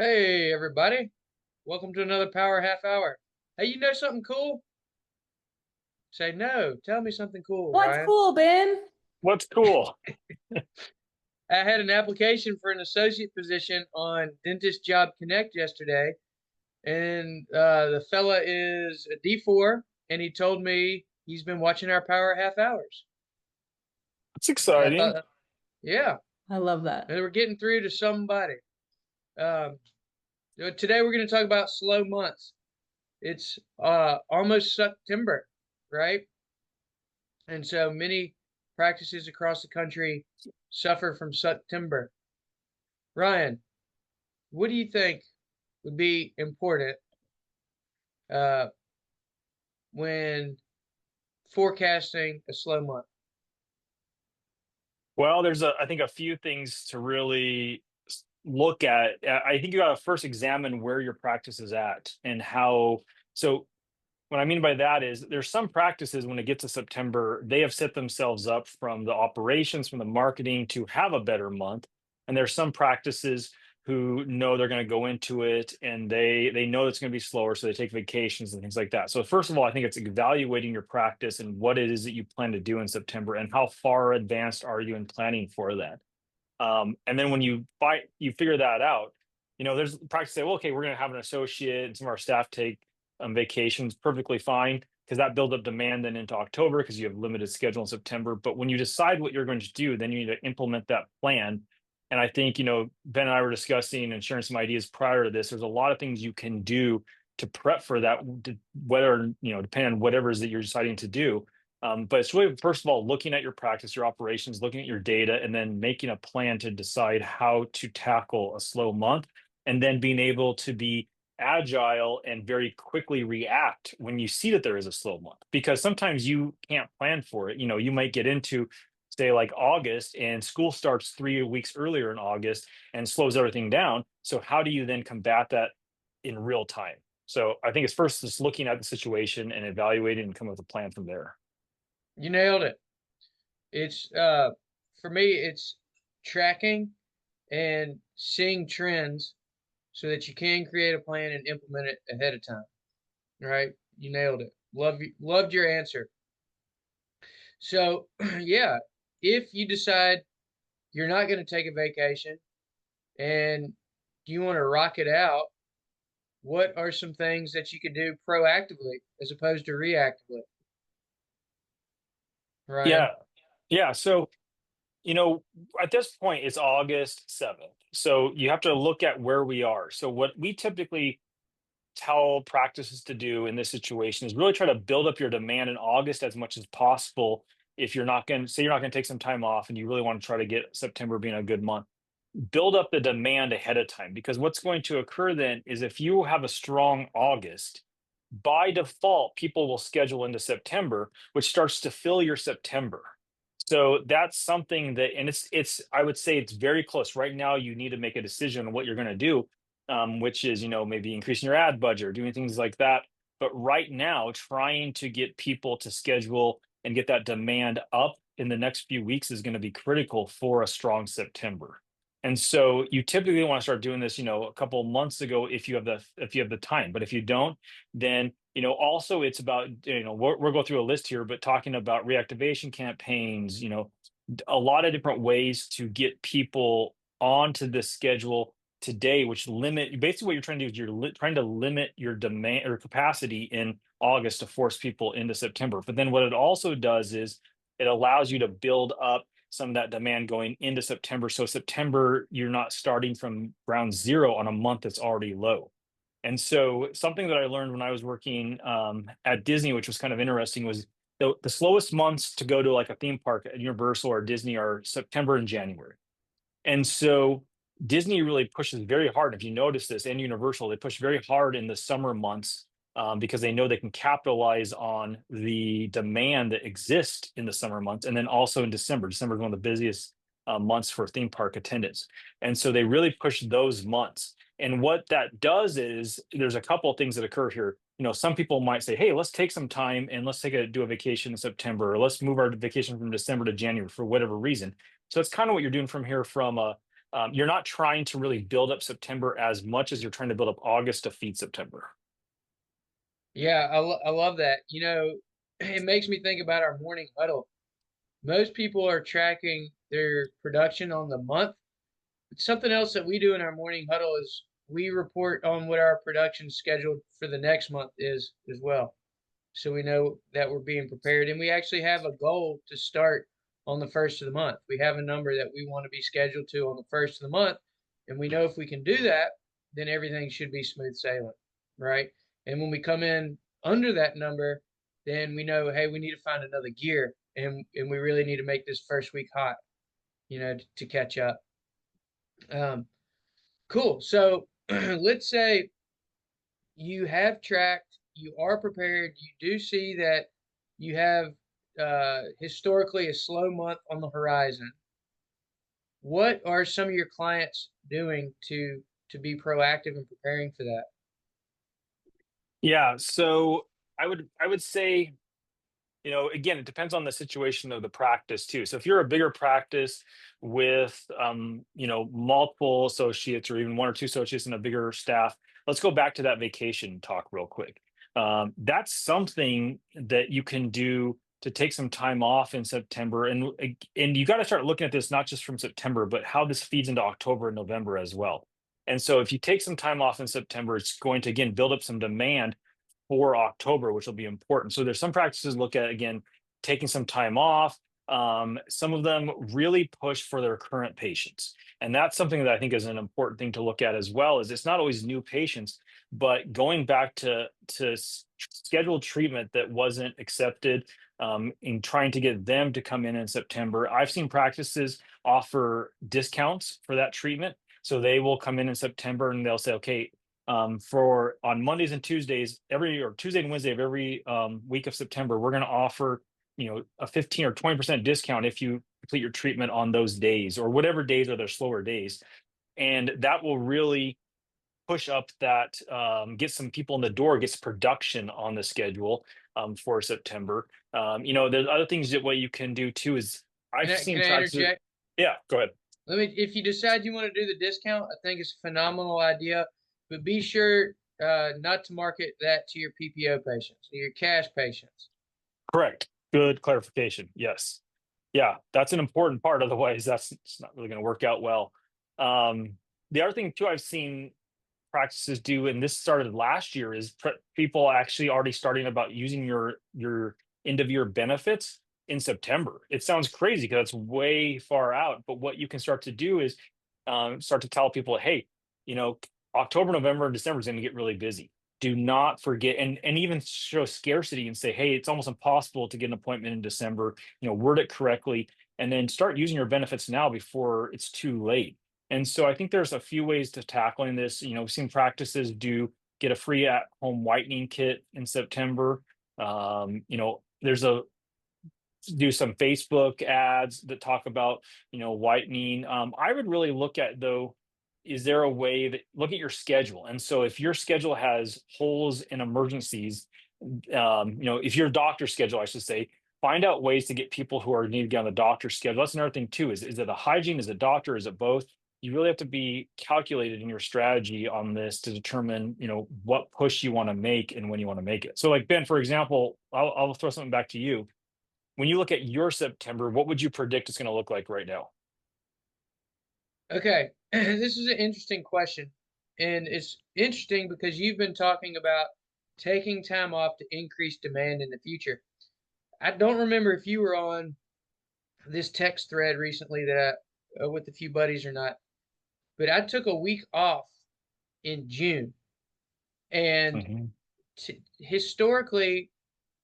Hey, everybody. Welcome to another Power Half Hour. Hey, you know something cool? Say no. Tell me something cool, What's Ryan. cool, Ben? What's cool? I had an application for an associate position on Dentist Job Connect yesterday, and the fella is a D4, and he told me he's been watching our Power Half Hours. It's And I exciting. thought, yeah, I love that. and we're getting through to somebody. Um, Today we're going to talk about slow months. It's almost September, right? And so many practices across the country suffer from September. Ryan, what do you think would be important uh, when forecasting a slow month? Well, I think a few things to really look at. I think you got to first examine where your practice is at and how. So, what I mean by that is there's some practices when it gets to September, they have set themselves up from the operations, from the marketing to have a better month. And there's some practices who know they're going to go into it and they know it's going to be slower, so they take vacations and things like that. So first of all, I think it's evaluating your practice and what it is that you plan to do in September and how far advanced are you in planning for that. And then when you figure that out, there's practice say, well, okay, we're going to have an associate and some of our staff take vacations, perfectly fine, because that builds up demand then into October because you have limited schedule in September. But when you decide what you're going to do, then you need to implement that plan. And I think, Ben and I were discussing and sharing some ideas prior to this. There's a lot of things you can do to prep for that, whether, depending on whatever it is that you're deciding to do. But it's really, first of all, looking at your practice, your operations, looking at your data, and then making a plan to decide how to tackle a slow month, and then being able to be agile and very quickly react when you see that there is a slow month. Because sometimes you can't plan for it. You might get into, say, like August, and school starts 3 weeks earlier in August and slows everything down. So how do you then combat that in real time? So I think it's first just looking at the situation and evaluating and come up with a plan from there. You nailed it. It's for me, it's tracking and seeing trends so that you can create a plan and implement it ahead of time. Right? You nailed it. Loved your answer. So, yeah, if you decide you're not going to take a vacation and you want to rock it out, what are some things that you could do proactively as opposed to reactively, Ryan? Yeah. Yeah. So, you know, at this point, it's August 7th. So you have to look at where we are. So, what we typically tell practices to do in this situation is really try to build up your demand in August as much as possible. If you're not going to say you're not going to take some time off and you really want to try to get September being a good month, build up the demand ahead of time, because what's going to occur then is if you have a strong August, by default, people will schedule into September, which starts to fill your September. So that's something that, and it's I would say it's very close. Right now, you need to make a decision on what you're going to do, which is, maybe increasing your ad budget or doing things like that. But right now, trying to get people to schedule and get that demand up in the next few weeks is going to be critical for a strong September. And so you typically want to start doing this, a couple of months ago if you have the time. But if you don't, then also it's about, we'll go through a list here, but talking about reactivation campaigns, a lot of different ways to get people onto this schedule today, which limit basically what you're trying to do is trying to limit your demand or capacity in August to force people into September. But then what it also does is it allows you to build up some of that demand going into September. So September, you're not starting from ground zero on a month that's already low. And so something that I learned when I was working at Disney, which was kind of interesting, was the slowest months to go to like a theme park at Universal or Disney are September and January. And so Disney really pushes very hard. If you notice this, and Universal, they push very hard in the summer months because they know they can capitalize on the demand that exists in the summer months. And then also in December. December is one of the busiest months for theme park attendance. And so they really push those months. And what that does is there's a couple of things that occur here. Some people might say, hey, let's take some time and let's do a vacation in September, or let's move our vacation from December to January for whatever reason. So it's kind of what you're doing from here from You're not trying to really build up September as much as you're trying to build up August to feed September. Yeah, I love that. It makes me think about our morning huddle. Most people are tracking their production on the month. Something else that we do in our morning huddle is we report on what our production scheduled for the next month is as well. So we know that we're being prepared. And we actually have a goal to start on the first of the month. We have a number that we want to be scheduled to on the first of the month. And we know if we can do that, then everything should be smooth sailing, right? And when we come in under that number, then we know, hey, we need to find another gear, and we really need to make this first week hot, to catch up. Um, cool. So let's say you have tracked, you are prepared, you do see that you have historically a slow month on the horizon. What are some of your clients doing to be proactive in preparing for that? Yeah, so I would say, again, it depends on the situation of the practice too. So if you're a bigger practice with, multiple associates or even one or two associates and a bigger staff, let's go back to that vacation talk real quick. That's something that you can do to take some time off in September, and you got to start looking at this not just from September, but how this feeds into October and November as well. And so if you take some time off in September, it's going to again build up some demand for October, which will be important. So there's some practices look at again taking some time off. Some of them really push for their current patients, and that's something that I think is an important thing to look at as well. Is it's not always new patients, but going back to scheduled treatment that wasn't accepted, in trying to get them to come in September. I've seen practices offer discounts for that treatment, so they will come in September and they'll say, okay, for on Mondays and Tuesdays, or Tuesday and Wednesday of every week of September, we're going to offer, a 15 or 20% discount if you complete your treatment on those days or whatever days are their slower days. And that will really push up that, get some people in the door, gets production on the schedule for September. There's other things that what you can do too is Can I've I can seen I practices. interject? Yeah, go ahead. If you decide you want to do the discount, I think it's a phenomenal idea, but be sure not to market that to your PPO patients, your cash patients. Correct. Good clarification. Yes. Yeah, that's an important part. Otherwise, that's it's not really going to work out well. The other thing too, I've seen practices do, and this started last year, is people actually already starting about using your end of year benefits in September. It sounds crazy because it's way far out, but what you can start to do is start to tell people, hey, you know, October, November, and December is going to get really busy. Do not forget, and even show scarcity and say, hey, it's almost impossible to get an appointment in December. Word it correctly, and then start using your benefits now before it's too late. And so I think there's a few ways to tackling this. We've seen practices get a free at-home whitening kit in September. There's a do some Facebook ads that talk about, whitening. I would really look at though, is there a way that look at your schedule? And so if your schedule has holes in emergencies, if your doctor's schedule, I should say, find out ways to get people who are need to get on the doctor's schedule. That's another thing too. Is it a hygiene? Is it a doctor? Is it both? You really have to be calculated in your strategy on this to determine, what push you want to make and when you want to make it. So like Ben, for example, I'll throw something back to you. When you look at your September, what would you predict it's going to look like right now? Okay, this is an interesting question. And it's interesting because you've been talking about taking time off to increase demand in the future. I don't remember if you were on this text thread recently that with a few buddies or not, but I took a week off in June. And Mhm. historically,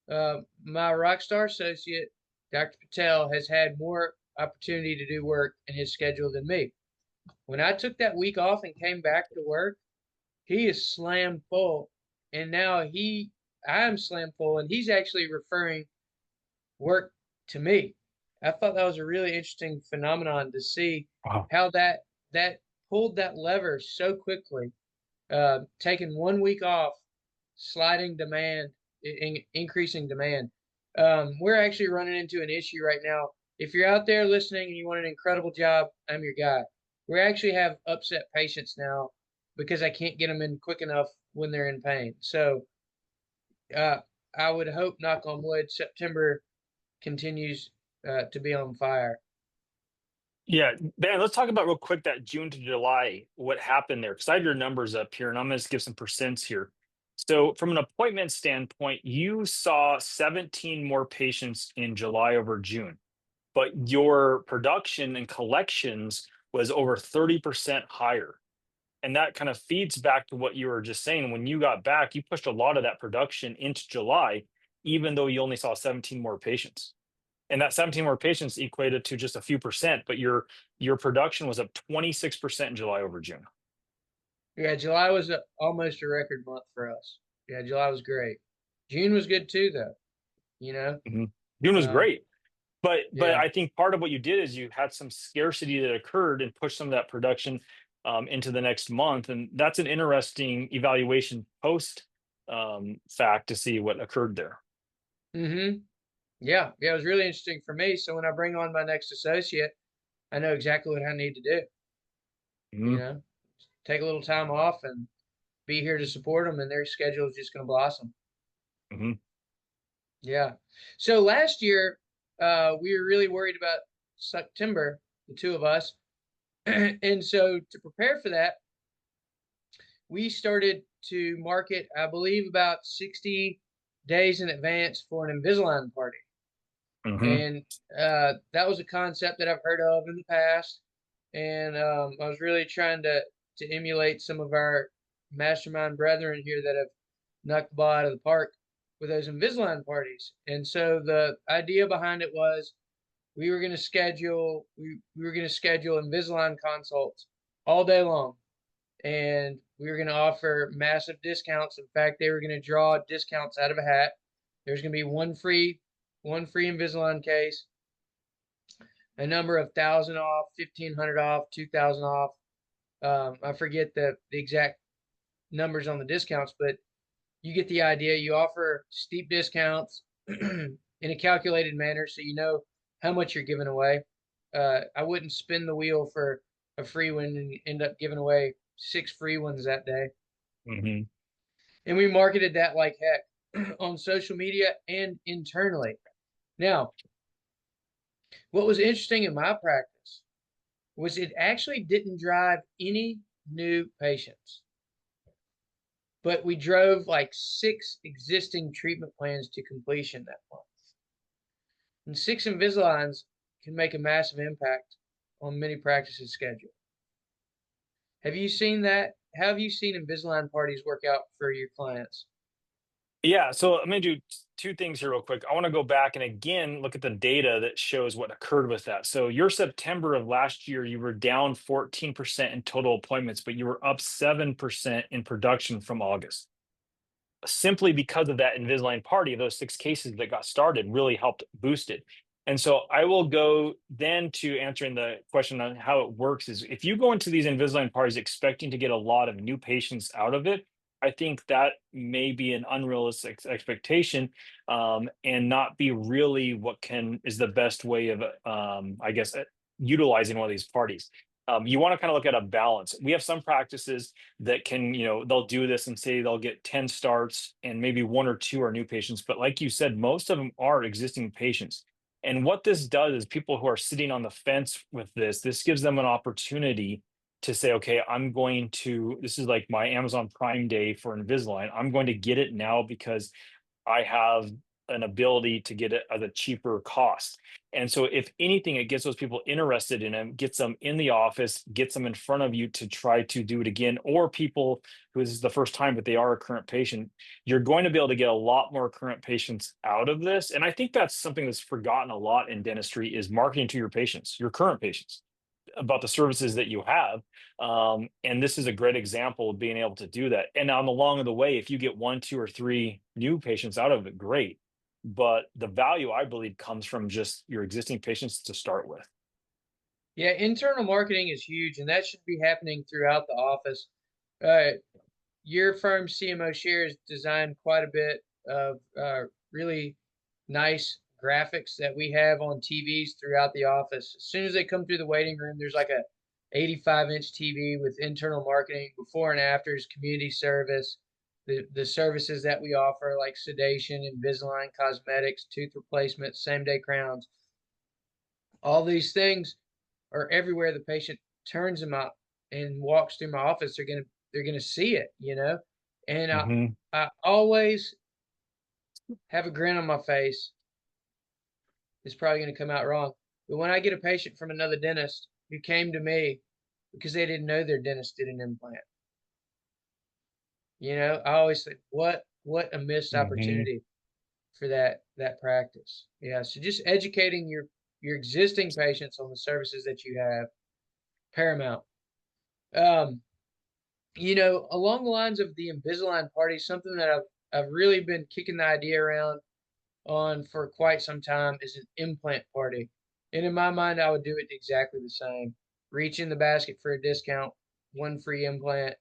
my rockstar associate, Dr. Patel, has had more opportunity to do work in his schedule than me. When I took that week off and came back to work, he is slam full. And now I'm slam full, and he's actually referring work to me. I thought that was a really interesting phenomenon to see Wow. how that pulled that lever so quickly, taking 1 week off, sliding demand, increasing demand. We're actually running into an issue right now. If you're out there listening and you want an incredible job, I'm your guy. we actually have upset patients now because I can't get them in quick enough when they're in pain. So uh, I would hope, knock on wood, September continues to be on fire. Yeah, Ben, let's talk about real quick that June to July, what happened there. Because I have your numbers up here, and I'm going to give some percents here. So, from an appointment standpoint, you saw 17 more patients in July over June, but your production and collections was over 30% higher. And that kind of feeds back to what you were just saying. When you got back, you pushed a lot of that production into July, even though you only saw 17 more patients. And that 17 more patients equated to just a few percent, but your production was up 26% in July over June. Yeah, July was almost a record month for us. Yeah, July was great. June was good too, though. You know, Mhm. June was um, great. But yeah. I think part of what you did is you had some scarcity that occurred and pushed some of that production into the next month, and that's an interesting evaluation post fact to see what occurred there. Mm-hmm. Yeah, yeah, it was really interesting for me. So when I bring on my next associate, I know exactly what I need to do. You Mhm. know, take a little time off and be here to support them, and their schedule is just going to blossom. Mhm. Yeah. So last year, we were really worried about September, the two of us, and so to prepare for that, we started to market, I believe, about 60 days in advance for an Invisalign party. Mhm. And that was a concept that I've heard of in the past. And I was really trying to emulate some of our mastermind brethren here that have knocked the ball out of the park with those Invisalign parties. And so the idea behind it was we were going to schedule Invisalign consults all day long, and we were going to offer massive discounts. In fact, they were going to draw discounts out of a hat. There's going to be one free Invisalign case, a number of 1,000 off, 1,500 off, 2,000 off. I forget the exact numbers on the discounts, but you get the idea. You offer steep discounts in a calculated manner, so you know how much you're giving away. I wouldn't spin the wheel for a free one and end up giving away 6 free ones that day. Mhm. And we marketed that like heck on social media and internally. Now, what was interesting in my practice was it actually didn't drive any new patients, but we drove like 6 existing treatment plans to completion that month. And 6 Invisaligns can make a massive impact on many practices' schedule. Have you seen that? How have you seen Invisalign parties work out for your clients? Yeah, so I'm going to do two things here real quick. I want to go back and again look at the data that shows what occurred with that. So your September of last year, you were down 14% in total appointments, but you were up 7% in production from August. Simply because of that Invisalign party, those 6 cases that got started really helped boost it. And so I will go then to answering the question on how it works is if you go into these Invisalign parties expecting to get a lot of new patients out of it, I think that may be an unrealistic expectation and not be really what can is the best way of I guess utilizing one of these parties. You want to kind of look at a balance. We have some practices that can, they'll do this and say they'll get 10 starts and maybe one or two are new patients. But like you said, most of them are existing patients. And what this does is people who are sitting on the fence with this gives them an opportunity to say, okay, this is like my Amazon Prime Day for Invisalign. I'm going to get it now because I have an ability to get it at a cheaper cost. And so, if anything, it gets those people interested in them, gets them in the office, gets them in front of you to try to do it again, or people who this is the first time, but they are a current patient. You're going to be able to get a lot more current patients out of this. And I think that's something that's forgotten a lot in dentistry is marketing to your patients, your current patients about the services that you have. And this is a great example of being able to do that. And on the long of the way, if you get one, two, or three new patients out of it, great. But the value, I believe, comes from just your existing patients to start with. Yeah, internal marketing is huge, and that should be happening throughout the office. Uh, your firm CMOshare has designed quite a bit of really nice graphics that we have on TVs throughout the office. As soon as they come through the waiting room, there's like 85-inch TV with internal marketing, before and afters, community service, the services that we offer like sedation, Invisalign, cosmetics, tooth replacement, same-day crowns. All these things are everywhere the patient turns them out and walks through my office. They're gonna see it, you know. And Hmm. I always have a grin on my face. It's probably gonna come out wrong, but when I get a patient from another dentist who came to me because they didn't know their dentist did an implant, I always think, what a missed Hmm. opportunity for that practice. Yeah, so just educating your existing patients on the services that you have, paramount. Um, along the lines of the Invisalign party, something that I've really been kicking the idea around on for quite some time is an implant party. And in my mind, I would do it exactly the same. Reach in the basket for a discount, one free implant,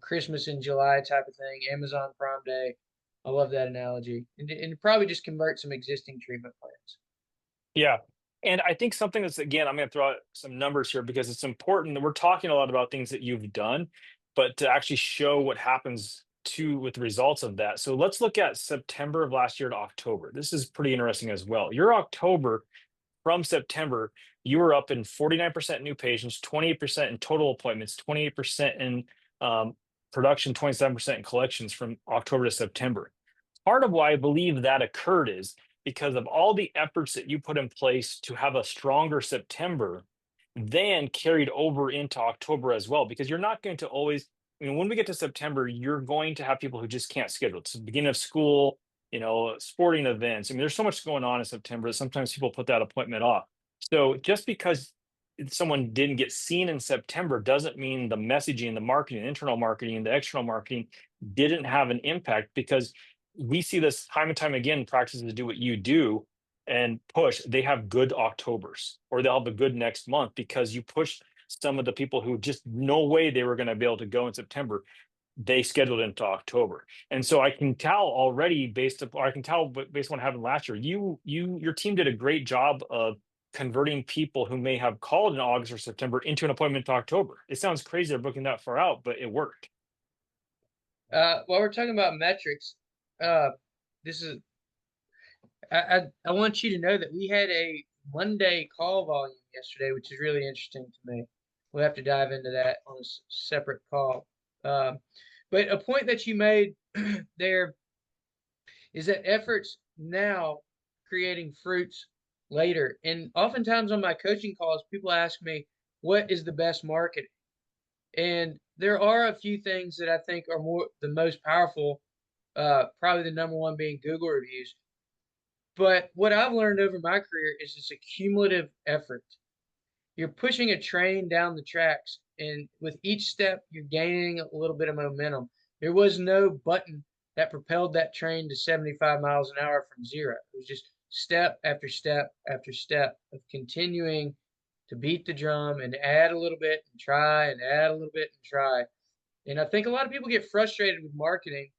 Christmas in July type of thing, Amazon Prime Day. I love that analogy. And probably just convert some existing treatment plans. Yeah. And I think something that's, again, I'm going to throw out some numbers here because it's important that we're talking a lot about things that you've done, but to actually show what happens with the results of that. So let's look at September of last year to October. This is pretty interesting as well. Your October from September, you were up in 49% new patients, 28% in total appointments, 28% in um, production, 27% in collections from October to September. Part of why I believe that occurred is because of all the efforts that you put in place to have a stronger September, then carried over into October as well. Because you're not going to always, when we get to September, you're going to have people who just can't schedule. It's the beginning of school, sporting events. There's so much going on in September that sometimes people put that appointment off. So just because someone didn't get seen in September doesn't mean the messaging, the marketing, internal marketing, the external marketing didn't have an impact, because we see this time and time again. Practices to do what you do and push, they have good Octobers, or they'll have a good next month because you push some of the people who just no way they were going to be able to go in September. They scheduled into October. And so I can tell already I can tell based on what happened last year, your team did a great job of converting people who may have called in August or September into an appointment to October. It sounds crazy they're booking that far out, but it worked. While we're talking about metrics, uh, this is I want you to know that we had a Monday call volume yesterday, which is really interesting to me. We'll have to dive into that on a separate call. Um, but a point that you made there is that efforts now creating fruits later. And oftentimes on my coaching calls, people ask me, what is the best marketing? And there are a few things that I think are the most powerful, probably the number one being Google reviews. But what I've learned over my career is it's a cumulative effort. You're pushing a train down the tracks, and with each step, you're gaining a little bit of momentum. There was no button that propelled that train to 75 miles an hour from zero. It was just step after step after step of continuing to beat the drum and add a little bit and try and add a little bit and try. And I think a lot of people get frustrated with marketing,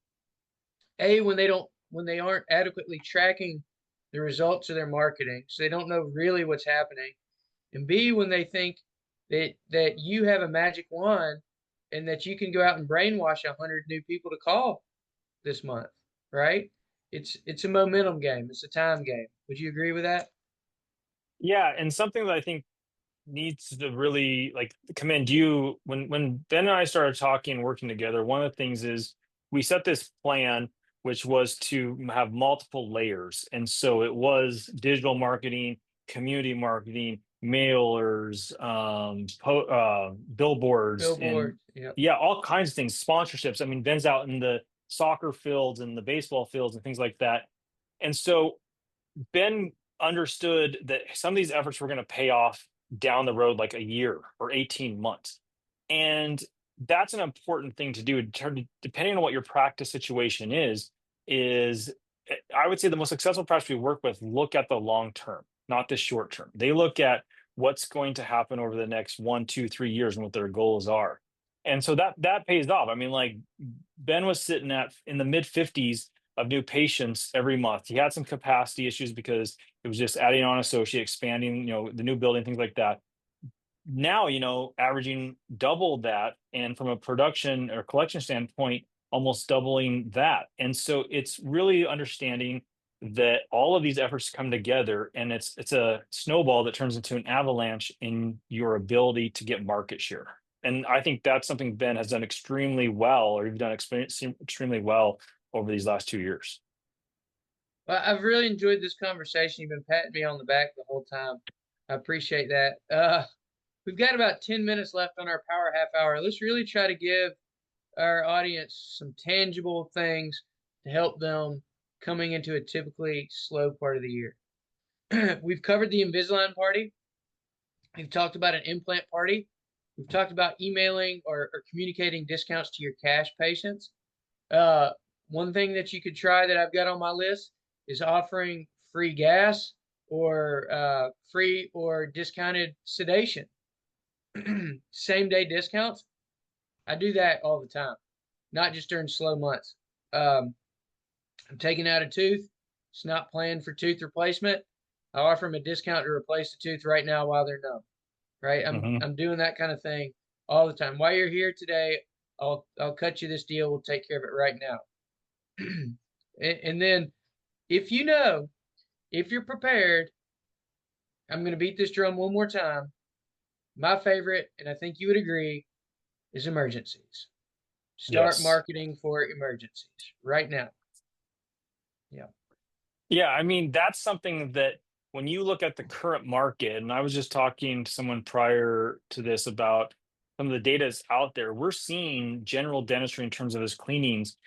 when they aren't adequately tracking the results of their marketing, so they don't know really what's happening, and B, when they think that you have a magic wand and that you can go out and brainwash 100 new people to call this month, right? It's a momentum game. It's a time game. Would you agree with that? Yeah, and something that I think needs to really like commend you, when Ben and I started talking and working together, one of the things is we set this plan which was to have multiple layers. And so it was digital marketing, community marketing, mailers, billboards, and Billboards. Yep. yeah, all kinds of things, sponsorships. Ben's out in the soccer fields and the baseball fields and things like that. And so Ben understood that some of these efforts were going to pay off down the road, like a year or 18 months. And that's an important thing to do. Depending on what your practice situation is I would say the most successful practice we work with look at the long term, not the short term. They look at what's going to happen over the next 1, 2, 3 years and what their goals are. And so that pays off. Like Ben was sitting at in the mid 50s of new patients every month. He had some capacity issues because it was just adding on associate, expanding, the new building, things like that. now, averaging double that, and from a production or collection standpoint, almost doubling that. And so it's really understanding that all of these efforts come together, and it's a snowball that turns into an avalanche in your ability to get market share. And I think that's something Ben has done extremely well, or you've done extremely well over these last 2 years. Well, I've really enjoyed this conversation. You've been patting me on the back the whole time. I appreciate that. We've got about 10 minutes left on our power half hour. Let's really try to give our audience some tangible things to help them coming into a typically slow part of the year. We've covered the Invisalign party. We've talked about an implant party. We've talked about emailing or communicating discounts to your cash patients. Uh, One thing that you could try that I've got on my list is offering free gas or free or discounted sedation. Same day discounts. I do that all the time, not just during slow months. Um, I'm taking out a tooth. It's not planned for tooth replacement. I offer them a discount to replace the tooth right now while they're numb. Right? Hmm. I'm doing that kind of thing all the time. While you're here today, I'll cut you this deal. We'll take care of it right now. And then if if you're prepared, I'm going to beat this drum one more time. My favorite, and I think you would agree, is emergencies. Start Yes. marketing for emergencies right now. Yeah. Yeah, I mean, that's something that when you look at the current market, and I was just talking to someone prior to this about some of the data is out there, we're seeing general dentistry in terms of its cleanings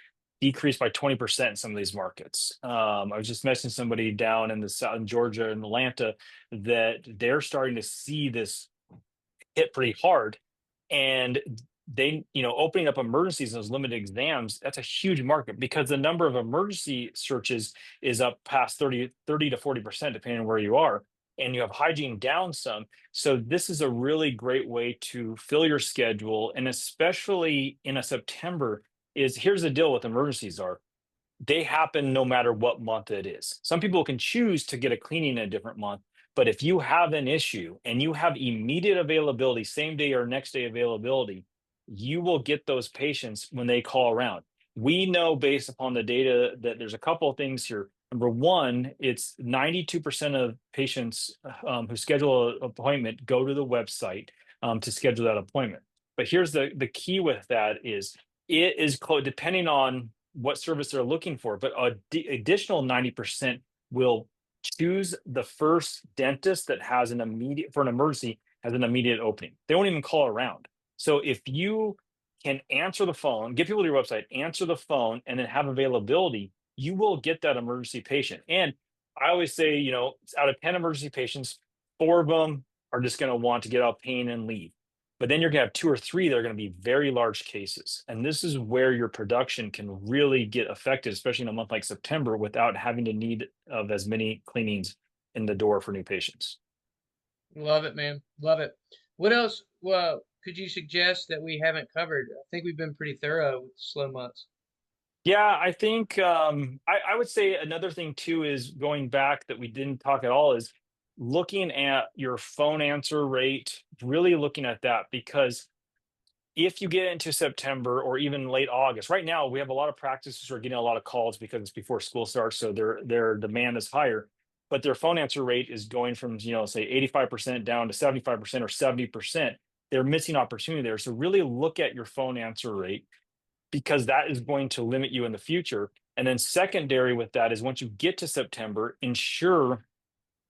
decrease by 20% in some of these markets. I was just messaging somebody down in the South in Georgia and Atlanta that they're starting to see this hit pretty hard. And they, opening up emergencies and those limited exams, that's a huge market because the number of emergency searches is up past 30 to 40%, depending on where you are. And you have hygiene down some. So this is a really great way to fill your schedule. And especially in a September, is here's the deal with emergencies are they happen no matter what month it is. Some people can choose to get a cleaning in a different month, but if you have an issue and you have immediate availability, same day or next day availability, you will get those patients when they call around. We know based upon the data that there's a couple of things here. Number one, it's 92% of patients who schedule an appointment go to the website to schedule that appointment. But here's the key with that is it is depending on what service they're looking for, but additional 90% will choose the first dentist that has an immediate for an emergency has an immediate opening. They won't even call around. So if you can answer the phone, get people to your website, answer the phone, and then have availability, you will get that emergency patient. And I always say, out of 10 emergency patients, 4 of them are just going to want to get out of pain and leave. But then you're going to have 2 or 3 that are going to be very large cases. And this is where your production can really get affected, especially in a month like September, without having to need of as many cleanings in the door for new patients. Love it, man. Love it. What else could you suggest that we haven't covered? I think we've been pretty thorough with the slow months. Yeah, I think I would say another thing too is going back that we didn't talk at all is looking at your phone answer rate, really looking at that because if you get into September or even late August, right now we have a lot of practices who are getting a lot of calls because it's before school starts, so their demand is higher, but their phone answer rate is going from say 85% down to 75% or 70%. They're missing opportunity there. So really look at your phone answer rate because that is going to limit you in the future. And then secondary with that is once you get to September, ensure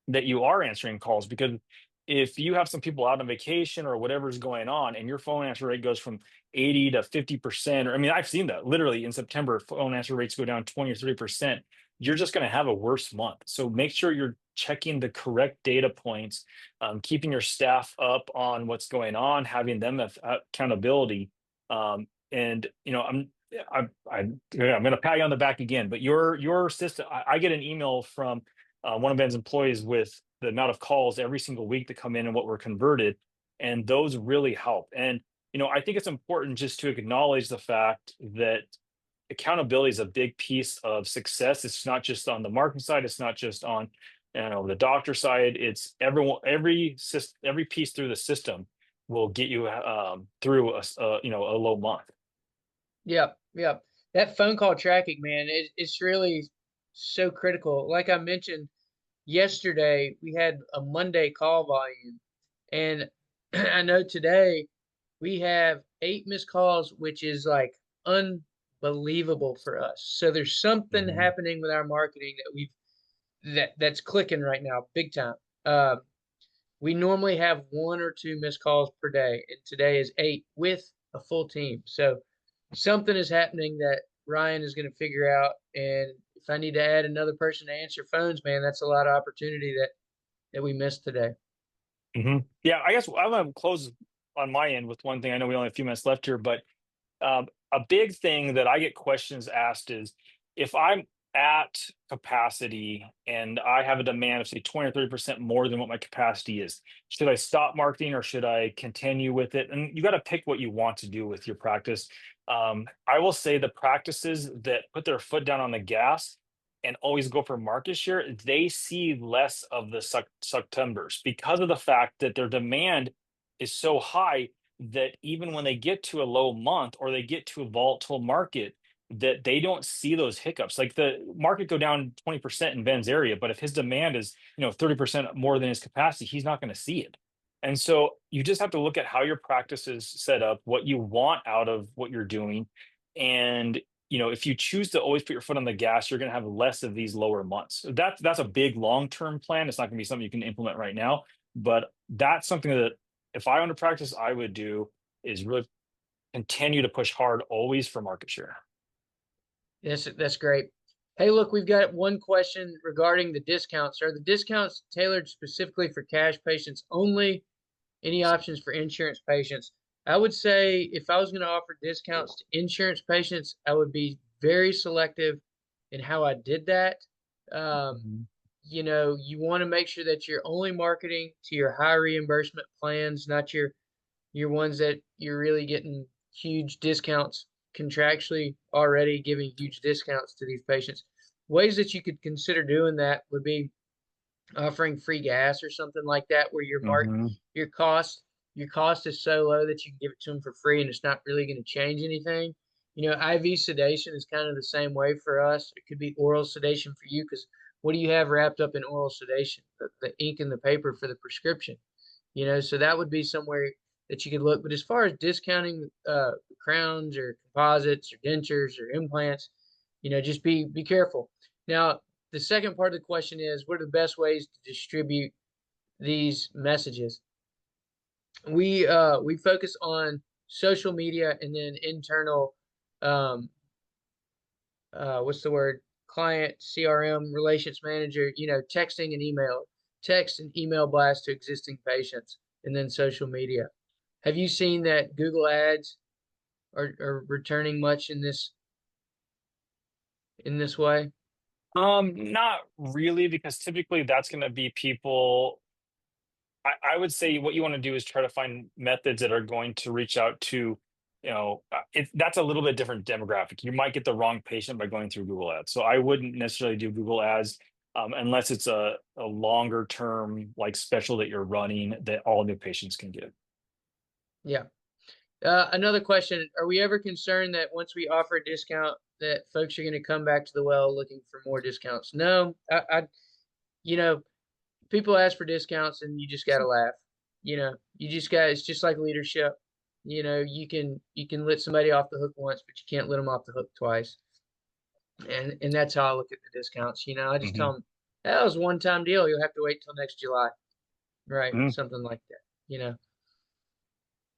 that you are answering calls because if you have some people out on vacation or whatever's going on and your phone answer rate goes from 80 to 50%, or I mean, I've seen that literally in September, phone answer rates go down 20 or 30%, you're just going to have a worse month. So make sure you're checking the correct data points, keeping your staff up on what's going on, having them have accountability. And I'm going to pat you on the back again, but your system, I get an email from one of Ben's employees with the amount of calls every single week that come in and what were converted, and those really help. And I think it's important just to acknowledge the fact that accountability is a big piece of success. It's not just on the marketing side. It's not just on the doctor side. It's everyone, every piece through the system. will get you through a low month. Yep, yep. That phone call tracking, man, it's really so critical. Like I mentioned yesterday, we had a Monday call volume, and I know today we have 8 missed calls, which is like unbelievable for us. So there's something Hmm. happening with our marketing that's clicking right now, big time. Um, we normally have 1 or 2 missed calls per day, and today is 8 with a full team. So something is happening that Ryan is going to figure out. And if I need to add another person to answer phones, man, that's a lot of opportunity that we missed today. Yeah, I guess I'm gonna close on my end with one thing. I know we only have a few minutes left here, but a big thing that I get questions asked is if I'm at capacity and I have a demand of say 20 or 30% more than what my capacity is, should I stop marketing or should I continue with it? And you got to pick what you want to do with your practice. I will say the practices that put their foot down on the gas and always go for market share, they see less of the Septembers because of the fact that their demand is so high that even when they get to a low month or they get to a volatile market, that they don't see those hiccups. Like the market go down 20% in Ben's area, but if his demand is 30% more than his capacity, he's not going to see it. And so you just have to look at how your practice is set up, what you want out of what you're doing. And if you choose to always put your foot on the gas, you're going to have less of these lower months. So that's a big long-term plan. It's not going to be something you can implement right now, but that's something that if I owned a practice, I would do is really continue to push hard always for market share. Yes, that's great. Hey, look, we've got one question regarding the discounts. Are the discounts tailored specifically for cash patients only? Any options for insurance patients? I would say if I was going to offer discounts to insurance patients, I would be very selective in how I did that. Um, Mhm. you want to make sure that you're only marketing to your high reimbursement plans, not your ones that you're really getting huge discounts contractually already giving huge discounts to these patients. Ways that you could consider doing that would be offering free gas or something like that, where Mhm. your cost your cost is so low that you can give it to them for free and it's not really going to change anything. IV sedation is kind of the same way for us. It could be oral sedation for you because what do you have wrapped up in oral sedation? The ink and the paper for the prescription. So that would be somewhere that you could look. But as far as discounting crowns or composites or dentures or implants, just be careful. Now, the second part of the question is, what are the best ways to distribute these messages? We focus on social media and then internal, um, what's the word? Client CRM relations manager. Texting and email, text and email blast to existing patients, and then social media. Have you seen that Google Ads are returning much in this way? Not really, because typically that's going to be people. I would say what you want to do is try to find methods that are going to reach out to, that's a little bit different demographic. You might get the wrong patient by going through Google Ads. So I wouldn't necessarily do Google Ads unless it's a longer term like special that you're running that all new patients can get. Yeah. Another question: are we ever concerned that once we offer a discount, that folks are going to come back to the well looking for more discounts? No, you know, people ask for discounts, and you just got to laugh. You just got. It's just like leadership. You can let somebody off the hook once, but you can't let them off the hook twice. And that's how I look at the discounts. I just tell Hmm. them that was a one-time deal. You'll have to wait till next July, right? Hmm. Something like that.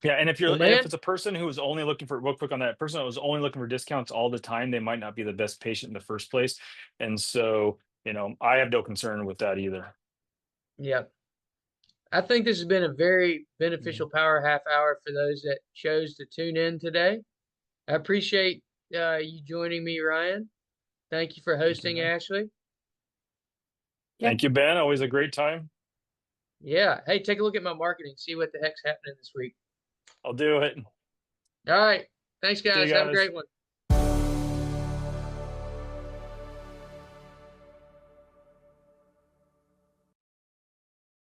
Yeah, and Well, if man, it's a person who is only looking for real quick on that person that was only looking for discounts all the time, they might not be the best patient in the first place. And so, I have no concern with that either. yeah. I think this has been a very Mhm. beneficial power half hour for those that chose to tune in today. I appreciate you joining me, Ryan. Thank you for Thank you, hosting, man. Ashley. Yeah. Thank you, Ben. Always a great time. Yeah. Hey, take a look at my marketing. See what the heck's happening this week. I'll do it. All right. Thanks, See you guys. Have a guys. great one.